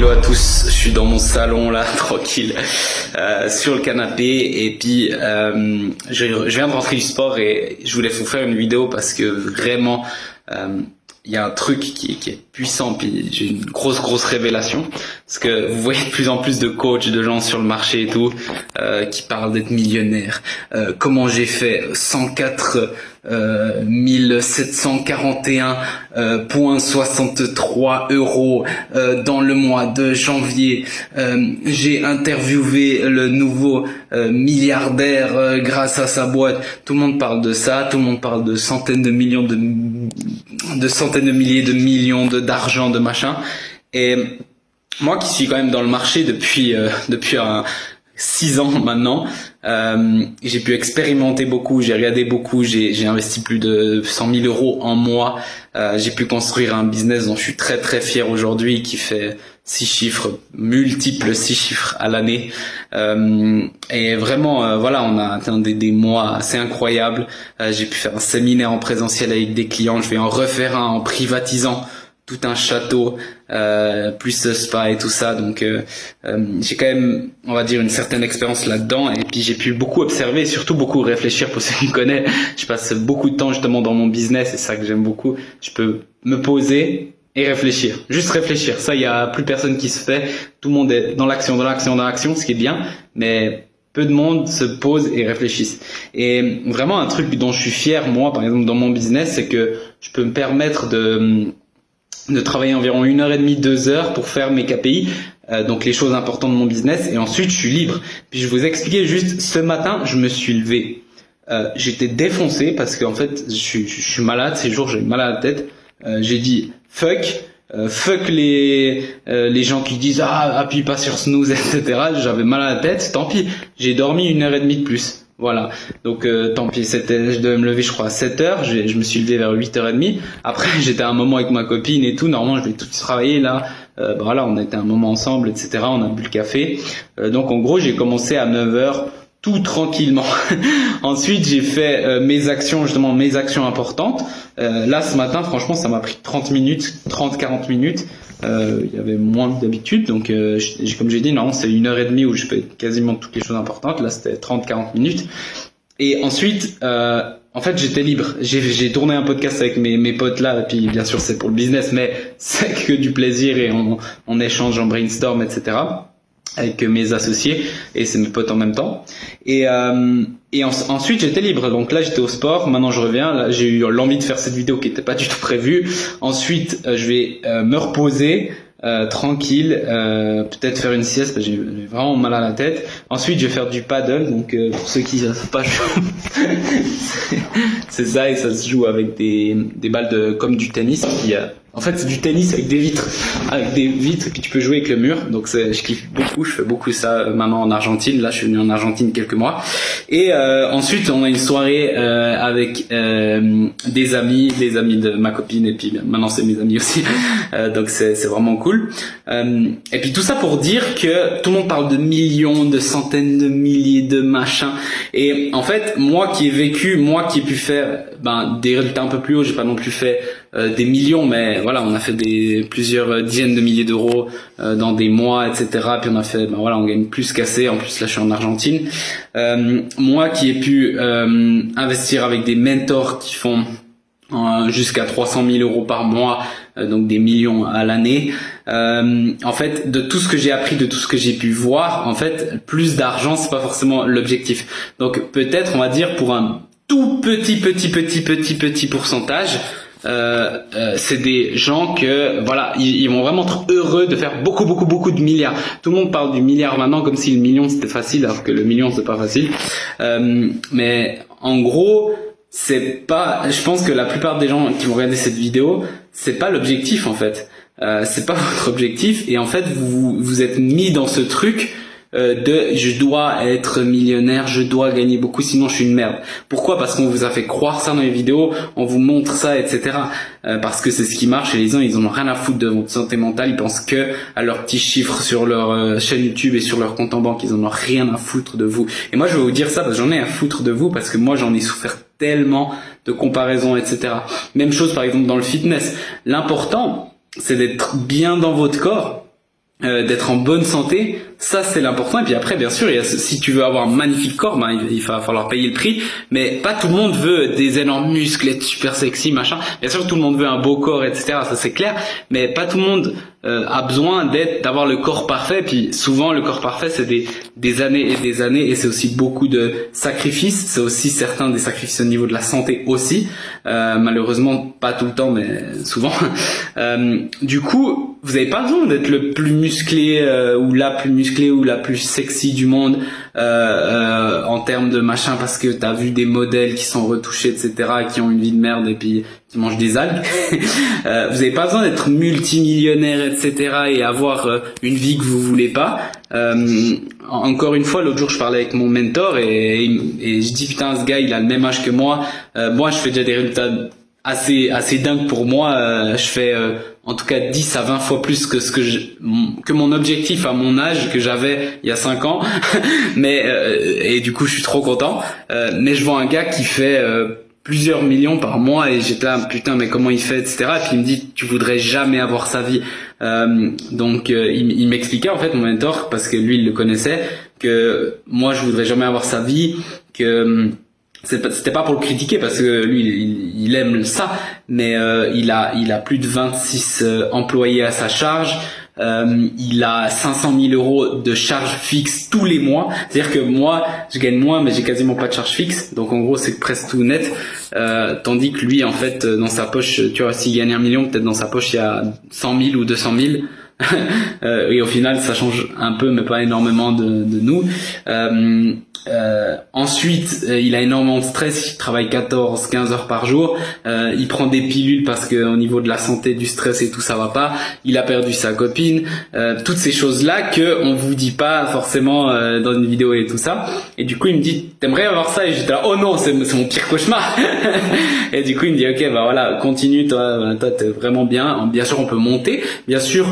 Hello à tous, je suis dans mon salon là, tranquille, sur le canapé et puis je viens de rentrer du sport et je voulais vous faire une vidéo parce que vraiment il y a un truc qui est puissant, puis j'ai une grosse révélation parce que vous voyez de plus en plus de coachs, de gens sur le marché et tout qui parlent d'être millionnaire. Comment j'ai fait 104 1741,63 euros dans le mois de janvier. J'ai interviewé le nouveau milliardaire grâce à sa boîte. Tout le monde parle de ça, tout le monde parle de centaines de millions de centaines de milliers de millions d'argent, de machin. Et moi qui suis quand même dans le marché depuis 6 ans maintenant, j'ai pu expérimenter beaucoup, j'ai regardé beaucoup, j'ai investi plus de 100 000 euros en mois, j'ai pu construire un business dont je suis très fier aujourd'hui, qui fait 6 chiffres, multiples 6 chiffres à l'année, et vraiment voilà, on a atteint des mois assez incroyables. J'ai pu faire un séminaire en présentiel avec des clients, je vais en refaire un en privatisant tout un château, plus spa et tout ça, donc j'ai quand même, on va dire, une certaine expérience là-dedans, et puis j'ai pu beaucoup observer et surtout beaucoup réfléchir. Pour ceux qui me connaissent, je passe beaucoup de temps justement dans mon business, et c'est ça que j'aime beaucoup. Je peux me poser et réfléchir, juste réfléchir, ça il y a plus personne qui se fait, tout le monde est dans l'action, ce qui est bien, mais peu de monde se pose et réfléchissent. Et vraiment un truc dont je suis fier, moi par exemple dans mon business, c'est que je peux me permettre de travailler environ 1h30, 2 heures pour faire mes KPI, donc les choses importantes de mon business, et ensuite je suis libre. Puis je vous ai expliqué juste, ce matin, je me suis levé. J'étais défoncé parce qu'en fait, je suis malade, ces jours j'ai mal à la tête. J'ai dit fuck les gens qui disent appuie pas sur snooze, etc. J'avais mal à la tête, tant pis, j'ai dormi 1h30 de plus. Voilà, donc tant pis, je devais me lever je crois à 7h, je me suis levé vers 8h30. Après j'étais à un moment avec ma copine et tout, normalement je vais tout travailler là, voilà, on a été un moment ensemble, etc. On a bu le café, donc en gros j'ai commencé à 9h tout tranquillement. Ensuite j'ai fait mes actions importantes. Là ce matin franchement ça m'a pris 40 minutes. Il y avait moins que d'habitude, donc comme j'ai dit, normalement c'est 1h30 où je fais quasiment toutes les choses importantes. Là c'était 30-40 minutes. Et ensuite en fait j'étais libre. J'ai tourné un podcast avec mes potes là, et puis bien sûr c'est pour le business, mais c'est que du plaisir, et on échange, on brainstorm, etc. avec mes associés, et c'est mes potes en même temps. Et ensuite j'étais libre, donc là j'étais au sport, maintenant je reviens, là j'ai eu l'envie de faire cette vidéo qui n'était pas du tout prévue. Ensuite je vais me reposer tranquille, peut-être faire une sieste parce que j'ai vraiment mal à la tête. Ensuite je vais faire du paddle, donc pour ceux qui ne savent pas c'est ça, et ça se joue avec des balles comme du tennis en fait c'est du tennis avec des vitres, puis tu peux jouer avec le mur, donc je kiffe beaucoup, je fais beaucoup ça maintenant en Argentine. Là je suis venu en Argentine quelques mois, et ensuite on a une soirée avec des amis de ma copine, et puis maintenant c'est mes amis aussi, donc c'est vraiment cool. Et puis tout ça pour dire que tout le monde parle de millions, de centaines de milliers de machins, et en fait moi qui ai pu faire des résultats un peu plus hauts, j'ai pas non plus fait des millions, mais voilà, on a fait plusieurs dizaines de milliers d'euros dans des mois, etc. Puis on a fait, voilà, on gagne plus qu'assez. En plus là je suis en Argentine. Moi qui ai pu investir avec des mentors qui font jusqu'à 300 000 euros par mois, donc des millions à l'année. En fait, de tout ce que j'ai appris, de tout ce que j'ai pu voir, en fait, plus d'argent, c'est pas forcément l'objectif. Donc peut-être, on va dire, pour un tout petit pourcentage, c'est des gens que voilà, ils vont vraiment être heureux de faire beaucoup de milliards. Tout le monde parle du milliard maintenant comme si le million c'était facile, alors que le million c'est pas facile. Mais en gros, c'est pas, je pense que la plupart des gens qui vont regarder cette vidéo, c'est pas l'objectif en fait. C'est pas votre objectif, et en fait vous êtes mis dans ce truc je dois être millionnaire, je dois gagner beaucoup, sinon je suis une merde. Pourquoi? Parce qu'on vous a fait croire ça dans les vidéos, on vous montre ça, etc. Parce que c'est ce qui marche, et les gens ils en ont rien à foutre de votre santé mentale, ils pensent que à leurs petits chiffres sur leur chaîne YouTube et sur leur compte en banque, ils en ont rien à foutre de vous. Et moi je vais vous dire ça parce que j'en ai à foutre de vous, parce que moi j'en ai souffert tellement de comparaisons, etc. Même chose par exemple dans le fitness. L'important c'est d'être bien dans votre corps, d'être en bonne santé, ça c'est l'important. Et puis après, bien sûr, si tu veux avoir un magnifique corps, ben, il va falloir payer le prix. Mais pas tout le monde veut des énormes muscles, être super sexy, machin. Bien sûr, tout le monde veut un beau corps, etc. Ça c'est clair. Mais pas tout le monde a besoin d'avoir le corps parfait. Puis souvent, le corps parfait, c'est des années et des années, et c'est aussi beaucoup de sacrifices. C'est aussi certains des sacrifices au niveau de la santé aussi. Malheureusement, pas tout le temps, mais souvent. Du coup, vous n'avez pas besoin d'être le plus musclé ou la plus musclée ou la plus sexy du monde en termes de machin, parce que t'as vu des modèles qui sont retouchés, etc., qui ont une vie de merde et puis qui mangent des algues. Vous n'avez pas besoin d'être multimillionnaire, etc., et avoir une vie que vous voulez pas. Encore une fois, l'autre jour, je parlais avec mon mentor et je dis putain, ce gars, il a le même âge que moi. Moi, je fais déjà des résultats assez dingue pour moi. Je fais en tout cas 10 à 20 fois plus que que mon objectif à mon âge que j'avais il y a 5 ans. Mais et du coup, je suis trop content. Mais je vois un gars qui fait plusieurs millions par mois et j'étais là, putain, mais comment il fait, etc. Et puis il me dit, tu voudrais jamais avoir sa vie. Donc il m'expliquait en fait, mon mentor, parce que lui il le connaissait, que moi je voudrais jamais avoir sa vie, que c'était pas pour le critiquer parce que lui il aime ça, mais il a plus de 26 employés à sa charge. Il a 500 000 euros de charges fixes tous les mois. C'est-à-dire que moi, je gagne moins, mais j'ai quasiment pas de charges fixes. Donc en gros, c'est presque tout net. Tandis que lui, en fait, dans sa poche, tu vois, s'il gagne 1 million, peut-être dans sa poche, il y a 100 000 ou 200 000. Et au final, ça change un peu, mais pas énormément de nous. Ensuite, il a énormément de stress, il travaille 14-15 heures par jour, il prend des pilules parce que au niveau de la santé, du stress et tout, ça va pas, il a perdu sa copine, toutes ces choses-là que on vous dit pas forcément dans une vidéo et tout ça. Et du coup, il me dit, t'aimerais avoir ça? Et j'étais là, oh non, c'est mon pire cauchemar. Et du coup, il me dit, ok, bah voilà, continue, toi t'es vraiment bien. Bien sûr, on peut monter, bien sûr.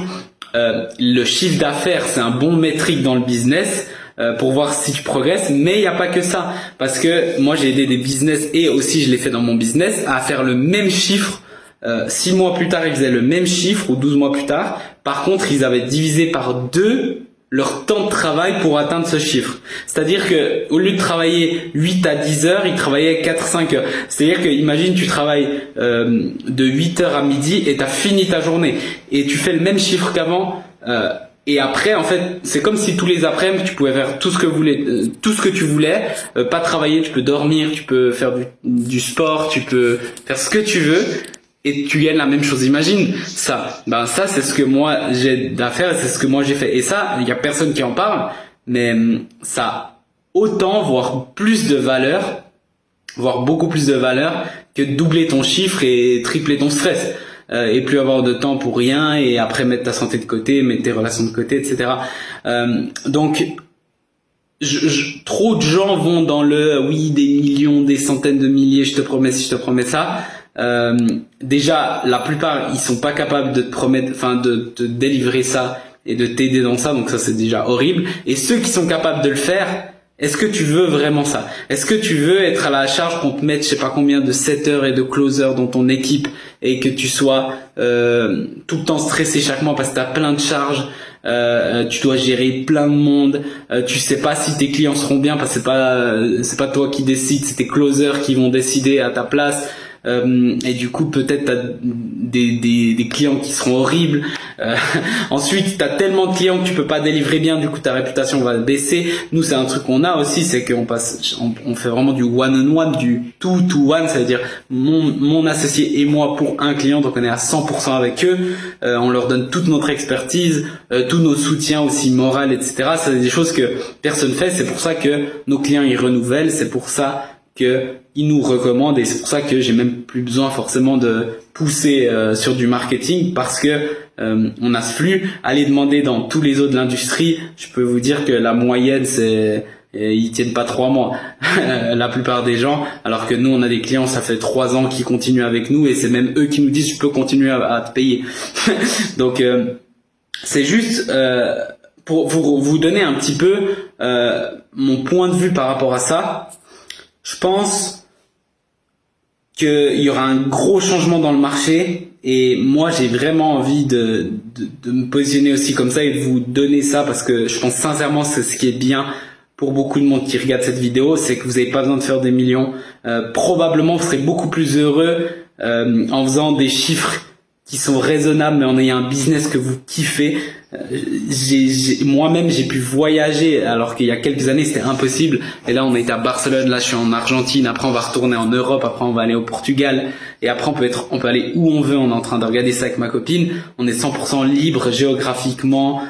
Le chiffre d'affaires, c'est un bon métrique dans le business pour voir si tu progresses, mais il n'y a pas que ça, parce que moi j'ai aidé des business et aussi je l'ai fait dans mon business à faire le même chiffre. 6 mois plus tard, ils faisaient le même chiffre, ou 12 mois plus tard. Par contre, ils avaient divisé par 2 leur temps de travail pour atteindre ce chiffre. C'est-à-dire que au lieu de travailler 8 à 10 heures, ils travaillaient 4-5 heures. C'est-à-dire que imagine, tu travailles de 8 heures à midi et tu as fini ta journée et tu fais le même chiffre qu'avant. Et après, en fait, c'est comme si tous les après-midi, tu pouvais faire tout ce que tu voulais, pas travailler, tu peux dormir, tu peux faire du sport, tu peux faire ce que tu veux. Et tu gagnes la même chose. Imagine ça. Ben ça, c'est ce que moi j'ai à faire et c'est ce que moi j'ai fait. Et ça, il y a personne qui en parle, mais ça a autant, voire plus de valeur, voire beaucoup plus de valeur que doubler ton chiffre et tripler ton stress. Et plus avoir de temps pour rien et après mettre ta santé de côté, mettre tes relations de côté, etc. Donc trop de gens vont dans le oui, des millions, des centaines de milliers, je te promets si je te promets ça. Déjà, la plupart, ils sont pas capables de te promettre, enfin, de te délivrer ça et de t'aider dans ça, donc ça c'est déjà horrible. Et ceux qui sont capables de le faire, est-ce que tu veux vraiment ça? Est-ce que tu veux être à la charge qu'on te mette je sais pas combien de setters et de closers dans ton équipe et que tu sois tout le temps stressé chaque mois parce que t'as plein de charges, tu dois gérer plein de monde, tu sais pas si tes clients seront bien parce que c'est pas toi qui décides, c'est tes closers qui vont décider à ta place. Et du coup peut-être t'as des clients qui seront horribles. Ensuite t'as tellement de clients que tu peux pas délivrer bien, du coup ta réputation va baisser. Nous c'est un truc qu'on a aussi, c'est qu'on on fait vraiment du one-on-one, du two-to-one, ça veut dire mon associé et moi pour un client, donc on est à 100% avec eux. On leur donne toute notre expertise, tous nos soutiens aussi moral, etc. C'est des choses que personne fait, c'est pour ça que nos clients ils renouvellent, c'est pour ça que ils nous recommandent et c'est pour ça que j'ai même plus besoin forcément de pousser sur du marketing parce que on a ce flux. Allez demander dans tous les autres de l'industrie, je peux vous dire que la moyenne c'est ils tiennent pas 3 mois la plupart des gens, alors que nous on a des clients ça fait 3 ans qui continuent avec nous et c'est même eux qui nous disent je peux continuer à te payer. Donc c'est juste pour vous donner un petit peu mon point de vue par rapport à ça. Je pense qu'il y aura un gros changement dans le marché Et moi, j'ai vraiment envie de me positionner aussi comme ça et de vous donner ça parce que je pense sincèrement c'est ce qui est bien pour beaucoup de monde qui regarde cette vidéo, c'est que vous n'avez pas besoin de faire des millions. Probablement, vous serez beaucoup plus heureux en faisant des chiffres qui sont raisonnables, mais en ayant un business que vous kiffez. Moi-même, j'ai pu voyager alors qu'il y a quelques années, c'était impossible. Et là, on est à Barcelone, là, je suis en Argentine. Après, on va retourner en Europe. Après, on va aller au Portugal. Et après, on peut aller où on veut. On est en train de regarder ça avec ma copine. On est 100% libre géographiquement.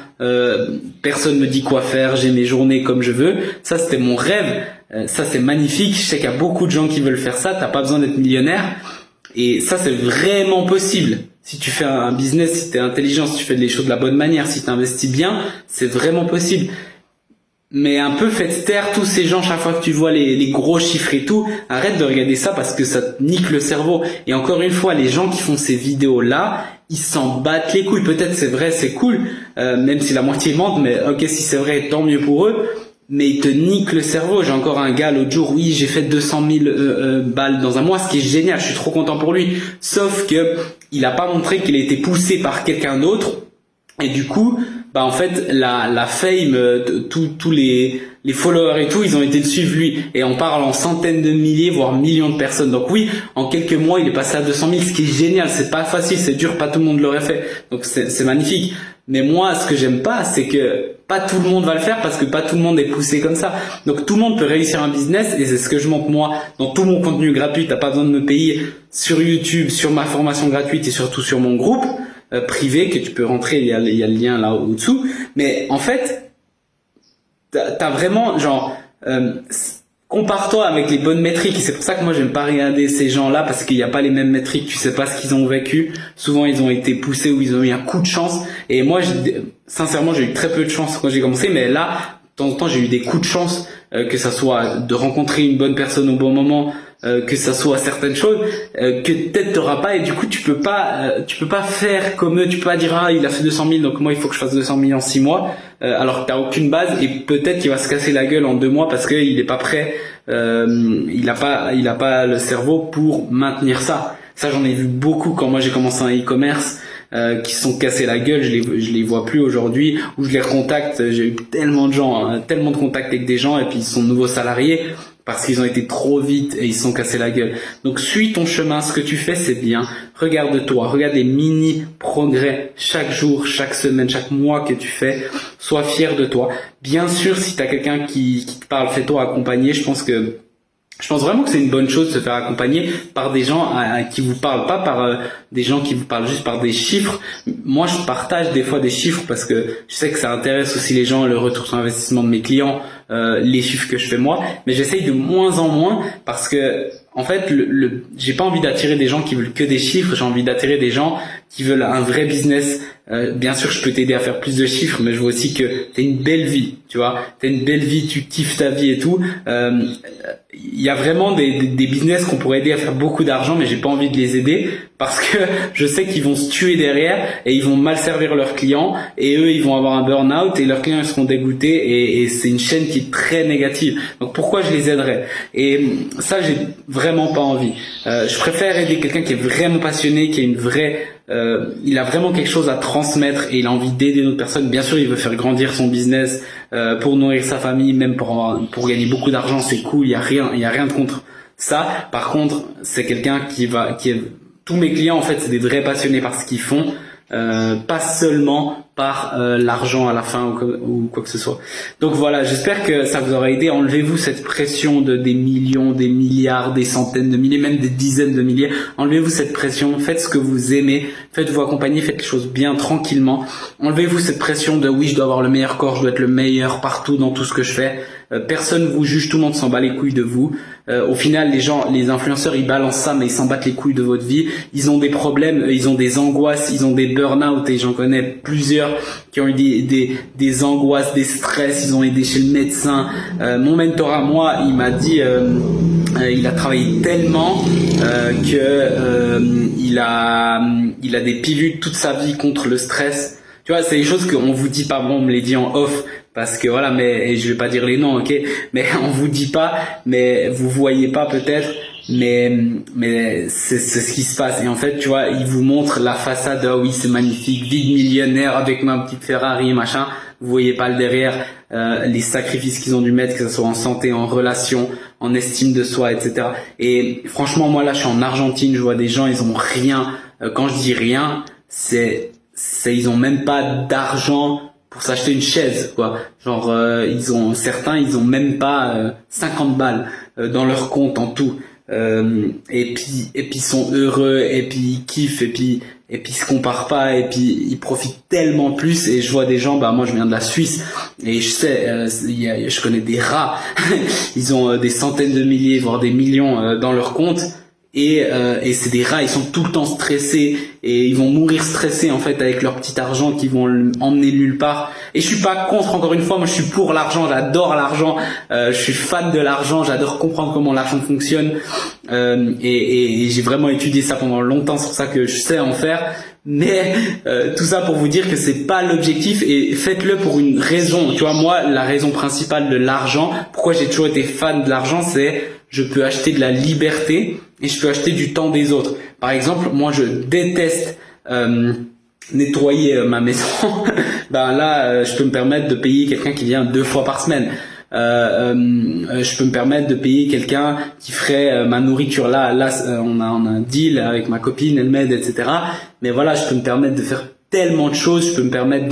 Personne me dit quoi faire. J'ai mes journées comme je veux. Ça, c'était mon rêve. Ça, c'est magnifique. Je sais qu'il y a beaucoup de gens qui veulent faire ça. T'as pas besoin d'être millionnaire. Et ça, c'est vraiment possible. Si tu fais un business, si tu es intelligent, si tu fais les choses de la bonne manière, si tu investis bien, c'est vraiment possible. Mais un peu faites taire tous ces gens chaque fois que tu vois les gros chiffres et tout. Arrête de regarder ça parce que ça te nique le cerveau. Et encore une fois, les gens qui font ces vidéos-là, ils s'en battent les couilles. Peut-être c'est vrai, c'est cool, même si la moitié mentent, mais ok, si c'est vrai, tant mieux pour eux. Mais ils te niquent le cerveau. J'ai encore un gars l'autre jour, oui, j'ai fait 200 000 balles dans un mois, ce qui est génial, je suis trop content pour lui. Sauf que il a pas montré qu'il a été poussé par quelqu'un d'autre. Et du coup, bah en fait, la fame, tous les followers et tout, ils ont été le suivre lui. Et on parle en centaines de milliers, voire millions de personnes. Donc oui, en quelques mois, il est passé à 200 000, ce qui est génial. C'est pas facile, c'est dur, pas tout le monde l'aurait fait. Donc c'est magnifique. Mais moi, ce que j'aime pas, c'est que pas tout le monde va le faire parce que pas tout le monde est poussé comme ça. Donc tout le monde peut réussir un business et c'est ce que je montre moi dans tout mon contenu gratuit. T'as pas besoin de me payer sur YouTube, sur ma formation gratuite et surtout sur mon groupe privé que tu peux rentrer. Il y a le lien là au-dessous. Mais en fait, t'as vraiment genre compare-toi avec les bonnes métriques et c'est pour ça que moi j'aime pas regarder ces gens-là parce qu'il n'y a pas les mêmes métriques, tu sais pas ce qu'ils ont vécu, souvent ils ont été poussés ou ils ont eu un coup de chance et moi sincèrement j'ai eu très peu de chance quand j'ai commencé mais là de temps en temps j'ai eu des coups de chance que ça soit de rencontrer une bonne personne au bon moment, que ça soit certaines choses que peut-être t'auras pas et du coup tu peux pas faire comme eux, tu peux pas dire ah il a fait 200 000 donc moi il faut que je fasse 200 000 en 6 mois alors que t'as aucune base et peut-être qu'il va se casser la gueule en 2 mois parce qu'il est pas prêt, il a pas le cerveau pour maintenir ça. Ça j'en ai vu beaucoup quand moi j'ai commencé un e-commerce qui se sont cassés la gueule, je les vois plus aujourd'hui ou je les recontacte, j'ai eu tellement de gens, tellement de contacts avec des gens et puis ils sont nouveaux salariés parce qu'ils ont été trop vite et ils se sont cassés la gueule. Donc suis ton chemin, ce que tu fais c'est bien, regarde-toi, regarde les mini progrès chaque jour, chaque semaine, chaque mois que tu fais, sois fier de toi. Bien sûr si tu as quelqu'un qui te parle, fais-toi accompagner, je pense vraiment que c'est une bonne chose de se faire accompagner par des gens qui vous parlent, pas par des gens qui vous parlent juste par des chiffres. Moi, je partage des fois des chiffres parce que je sais que ça intéresse aussi les gens, le retour sur investissement de mes clients, les chiffres que je fais moi. Mais j'essaye de moins en moins parce que en fait, j'ai pas envie d'attirer des gens qui veulent que des chiffres. J'ai envie d'attirer des gens qui veulent un vrai business. Bien sûr, je peux t'aider à faire plus de chiffres, mais je veux aussi que t'aies une belle vie, tu vois. T'as une belle vie, tu kiffes ta vie et tout. Il y a vraiment des business qu'on pourrait aider à faire beaucoup d'argent, mais j'ai pas envie de les aider parce que je sais qu'ils vont se tuer derrière et ils vont mal servir leurs clients et eux, ils vont avoir un burn-out et leurs clients ils seront dégoûtés et c'est une chaîne qui est très négative. Donc pourquoi je les aiderais? Et ça, j'ai vraiment pas envie. Je préfère aider quelqu'un qui est vraiment passionné, qui a une vraie il a vraiment quelque chose à transmettre et il a envie d'aider d'autres personnes. Bien sûr, il veut faire grandir son business pour nourrir sa famille, même pour gagner beaucoup d'argent, c'est cool, il y a rien de contre ça. Par contre, c'est quelqu'un tous mes clients en fait, c'est des vrais passionnés par ce qu'ils font. Pas seulement par l'argent à la fin ou quoi que ce soit. Donc voilà, j'espère que ça vous aura aidé. Enlevez-vous cette pression des millions, des milliards, des centaines de milliers, même des dizaines de milliers. Enlevez-vous cette pression, faites ce que vous aimez, faites-vous accompagner, faites les choses bien tranquillement. Enlevez-vous cette pression de oui, je dois avoir le meilleur corps, je dois être le meilleur partout dans tout ce que je fais. Personne vous juge, tout le monde s'en bat les couilles de vous. Au final, les influenceurs, ils balancent ça, mais ils s'en battent les couilles de votre vie. Ils ont des problèmes, ils ont des angoisses, ils ont des burn-out et j'en connais plusieurs qui ont eu des angoisses, des stress, ils ont aidé chez le médecin. Mon mentor à moi, il m'a dit, il a travaillé tellement que il a des pilules toute sa vie contre le stress. Tu vois, c'est des choses qu'on vous dit pas, bon, on me les dit en off, parce que voilà, mais et je vais pas dire les noms, ok, mais on vous dit pas, mais vous voyez pas peut-être, mais c'est ce qui se passe. Et en fait, tu vois, ils vous montrent la façade, ah oui, c'est magnifique, vie de millionnaire avec ma petite Ferrari, machin. Vous voyez pas le derrière, les sacrifices qu'ils ont dû mettre, que ce soit en santé, en relation, en estime de soi, etc. Et franchement, moi là, je suis en Argentine, je vois des gens, ils ont rien. Quand je dis rien, ils ont même pas d'argent pour s'acheter une chaise, quoi. Genre, certains, ils ont même pas 50 balles dans leur compte en tout. Et puis ils sont heureux, et puis ils kiffent, et puis ils se comparent pas, et puis ils profitent tellement plus. Et je vois des gens, moi je viens de la Suisse, et je sais, je connais des rats, ils ont des centaines de milliers, voire des millions dans leur compte. Et c'est des rats, ils sont tout le temps stressés, et ils vont mourir stressés en fait avec leur petit argent qu'ils vont emmener nulle part. Et je suis pas contre, encore une fois, moi je suis pour l'argent, j'adore l'argent, je suis fan de l'argent, j'adore comprendre comment l'argent fonctionne, et j'ai vraiment étudié ça pendant longtemps, c'est pour ça que je sais en faire. Mais tout ça pour vous dire que c'est pas l'objectif, et faites-le pour une raison. Tu vois, moi la raison principale de l'argent, pourquoi j'ai toujours été fan de l'argent, c'est je peux acheter de la liberté et je peux acheter du temps des autres. Par exemple, moi je déteste nettoyer ma maison. Là, je peux me permettre de payer quelqu'un qui vient 2 fois par semaine. Je peux me permettre de payer quelqu'un qui ferait ma nourriture. Là, on a un deal avec ma copine, elle m'aide, etc. Mais voilà, je peux me permettre de faire tellement de choses. Je peux me permettre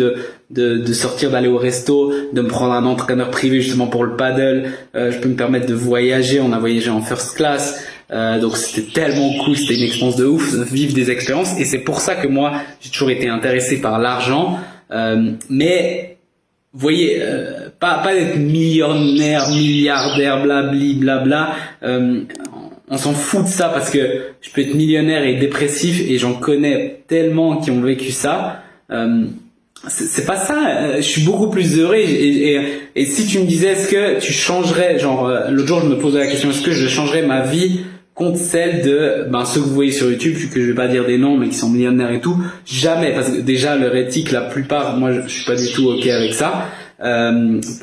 de sortir, d'aller au resto, de me prendre un entraîneur privé justement pour le paddle. Je peux me permettre de voyager. On a voyagé en first class. Donc c'était tellement cool, c'était une expérience de ouf, vivre des expériences. Et c'est pour ça que moi, j'ai toujours été intéressé par l'argent. Mais vous voyez, pas d'être millionnaire, milliardaire, blabli, blabla. On s'en fout de ça, parce que je peux être millionnaire et dépressif, et j'en connais tellement qui ont vécu ça. C'est pas ça. Je suis beaucoup plus heureux, et si tu me disais, est-ce que tu changerais, l'autre jour je me posais la question, est-ce que je changerais ma vie contre celle de ceux que vous voyez sur YouTube, que je vais pas dire des noms, mais qui sont millionnaires et tout? Jamais, parce que déjà leur éthique, la plupart, moi je suis pas du tout ok avec ça.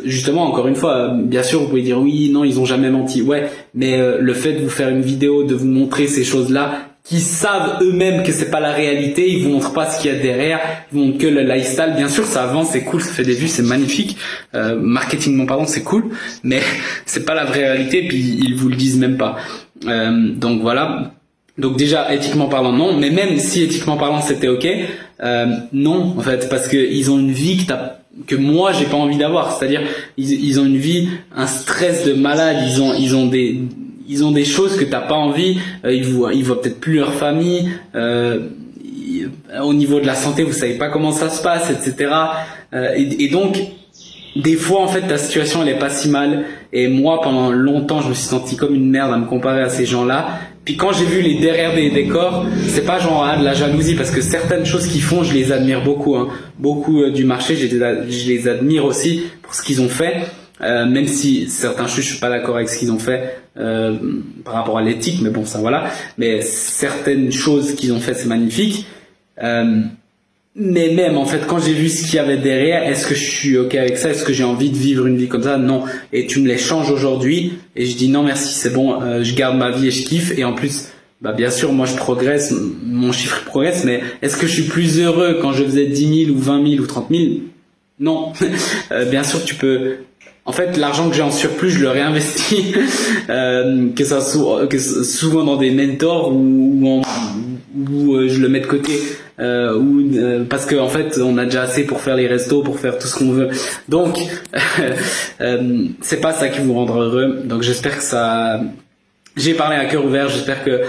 Justement, encore une fois, bien sûr vous pouvez dire oui, non, ils ont jamais menti, ouais, mais le fait de vous faire une vidéo, de vous montrer ces choses-là, qui savent eux-mêmes que c'est pas la réalité, ils vous montrent pas ce qu'il y a derrière, ils vous montrent que le lifestyle. Bien sûr, ça avance, c'est cool, ça fait des vues, c'est magnifique, marketingment parlant, c'est cool, mais c'est pas la vraie réalité, puis ils vous le disent même pas. Donc voilà. Donc déjà, éthiquement parlant, non, mais même si éthiquement parlant c'était ok, non, en fait, parce que ils ont une vie que moi j'ai pas envie d'avoir. C'est-à-dire, ils ont une vie, un stress de malade, ils ont des choses que t'as pas envie, ils voient peut-être plus leur famille, au niveau de la santé, vous savez pas comment ça se passe, etc. Et donc, des fois, en fait, ta situation, elle est pas si mal. Et moi, pendant longtemps, je me suis senti comme une merde à me comparer à ces gens-là. Puis quand j'ai vu les derrière des décors, c'est pas de la jalousie, parce que certaines choses qu'ils font, je les admire beaucoup, hein. Beaucoup du marché, je les admire aussi pour ce qu'ils ont fait. Même si certains choses, je suis pas d'accord avec ce qu'ils ont fait par rapport à l'éthique, mais bon, ça voilà. Mais certaines choses qu'ils ont fait, c'est magnifique. Mais même en fait, quand j'ai vu ce qu'il y avait derrière, est-ce que je suis ok avec ça? Est-ce que j'ai envie de vivre une vie comme ça? Non. Et tu me les changes aujourd'hui, et je dis non merci, c'est bon, je garde ma vie et je kiffe. Et en plus, bien sûr, moi je progresse, mon chiffre progresse, mais est-ce que je suis plus heureux quand je faisais 10 000 ou 20 000 ou 30 000? Non. Bien sûr, tu peux. En fait, l'argent que j'ai en surplus, je le réinvestis, que ça soit souvent dans des mentors ou je le mets de côté, parce que en fait, on a déjà assez pour faire les restos, pour faire tout ce qu'on veut. Donc, c'est pas ça qui vous rendra heureux. Donc, j'espère que ça. J'ai parlé à cœur ouvert, j'espère que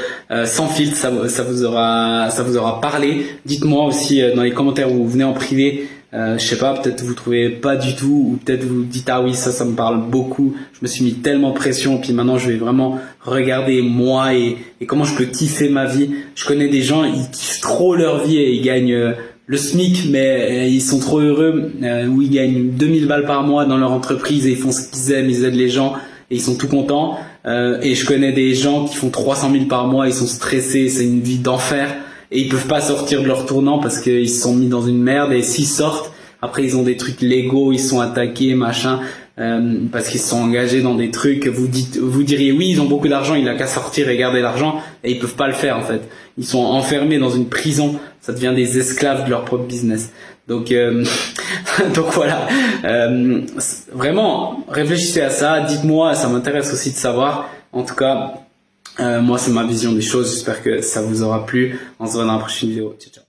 sans filtre ça vous aura parlé. Dites-moi aussi dans les commentaires, où vous venez en privé, je sais pas, peut-être vous trouvez pas du tout, ou peut-être vous dites ah oui, ça me parle beaucoup, je me suis mis tellement pression, puis maintenant je vais vraiment regarder moi et comment je peux kiffer ma vie. Je connais des gens, ils kiffent trop leur vie et ils gagnent le SMIC, mais ils sont trop heureux, où ils gagnent 2000 balles par mois dans leur entreprise, et ils font ce qu'ils aiment, ils aident les gens et ils sont tout contents. Et je connais des gens qui font 300 000 par mois, ils sont stressés, c'est une vie d'enfer, et ils peuvent pas sortir de leur tournant parce qu'ils se sont mis dans une merde. Et s'ils sortent, après ils ont des trucs légaux, ils sont attaqués, machin. parce qu'ils se sont engagés dans des trucs. Vous diriez oui, ils ont beaucoup d'argent, il a qu'à sortir et garder l'argent, et ils peuvent pas le faire en fait. Ils sont enfermés dans une prison, ça devient des esclaves de leur propre business. Donc donc voilà, vraiment réfléchissez à ça, dites-moi, ça m'intéresse aussi de savoir. En tout cas, moi c'est ma vision des choses, j'espère que ça vous aura plu. On se voit dans la prochaine vidéo. Ciao ciao.